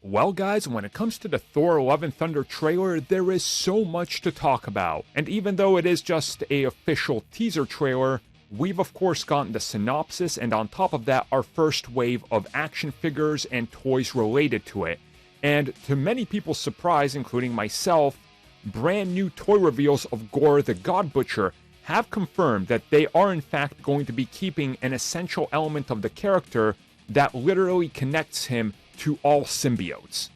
Well guys, when it comes to the Thor Love and Thunder trailer, there is so much to talk about. And even though it is just a official teaser trailer, we've of course gotten the synopsis, and on top of that, our first wave of action figures and toys related to it. And to many people's surprise, including myself, brand new toy reveals of Gorr the God Butcher have confirmed that they are in fact going to be keeping an essential element of the character that literally connects him to all symbiotes.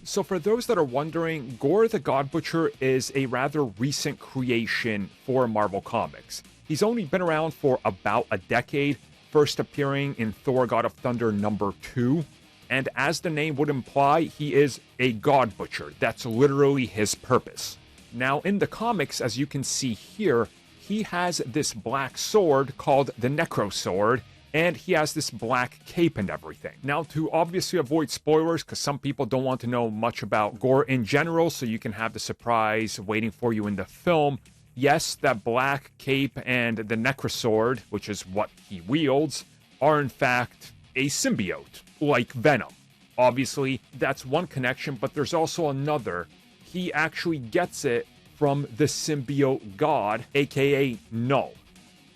So for those that are wondering, Gorr the God Butcher is a rather recent creation for Marvel Comics. He's only been around for about a decade, first appearing in Thor God of Thunder #2, and as the name would imply, he is a God Butcher. That's literally his purpose. Now in the comics, as you can see here, he has this black sword called the Necro Sword, and he has this black cape and everything. Now, to obviously avoid spoilers, because some people don't want to know much about Gorr in general, so you can have the surprise waiting for you in the film, yes, that black cape and the Necro Sword, which is what he wields, are in fact a symbiote, like Venom. Obviously, that's one connection, but there's also another. He actually gets it from the symbiote god, aka Null.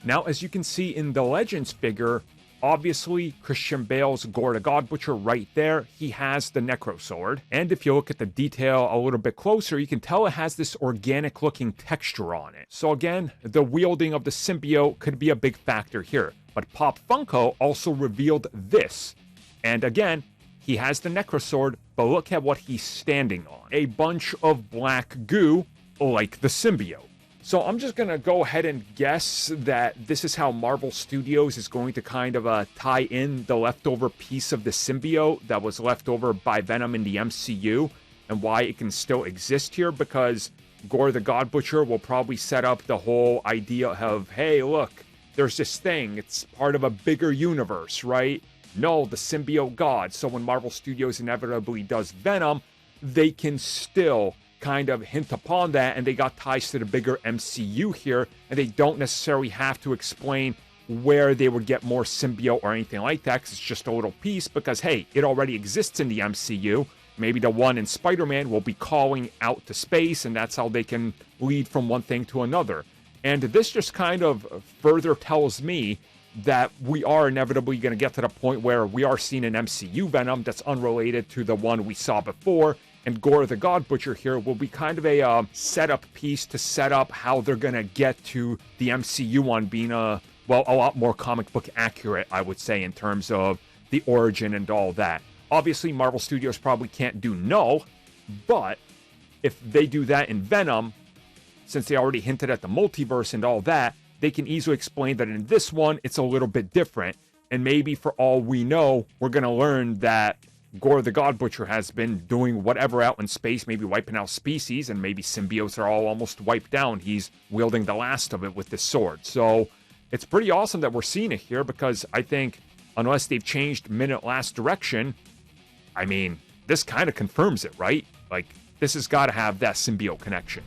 Now, as you can see in the Legends figure, obviously Christian Bale's Gorr the God Butcher right there, he has the Necro Sword. And if you look at the detail a little bit closer, you can tell it has this organic looking texture on it. So again, the wielding of the symbiote could be a big factor here. But Pop Funko also revealed this. And again, he has the Necro Sword, but look at what he's standing on. A bunch of black goo, like the symbiote. So I'm just going to go ahead and guess that this is how Marvel Studios is going to kind of tie in the leftover piece of the symbiote that was left over by Venom in the MCU, and why it can still exist here, because Gorr the God Butcher will probably set up the whole idea of, hey, look, there's this thing, it's part of a bigger universe, right? No, the symbiote god. So when Marvel Studios inevitably does Venom, they can still kind of hint upon that, and they got ties to the bigger MCU here, and they don't necessarily have to explain where they would get more symbiote or anything like that, because it's just a little piece, because hey, it already exists in the MCU. Maybe the one in Spider-Man will be calling out to space, and that's how they can lead from one thing to another. And this just kind of further tells me that we are inevitably going to get to the point where we are seeing an MCU Venom that's unrelated to the one we saw before. And Gorr the God Butcher here will be kind of a setup piece to set up how they're going to get to the MCU one being, a lot more comic book accurate, I would say, in terms of the origin and all that. Obviously, Marvel Studios probably can't do Null, but if they do that in Venom, since they already hinted at the multiverse and all that, they can easily explain that in this one, it's a little bit different. And maybe for all we know, we're going to learn that Gorr the God Butcher has been doing whatever out in space, maybe wiping out species, and maybe symbiotes are all almost wiped down. He's wielding the last of it with this sword. So it's pretty awesome that we're seeing it here, because I think unless they've changed Minute Last direction, I mean, this kind of confirms it, right? Like, this has got to have that symbiote connection.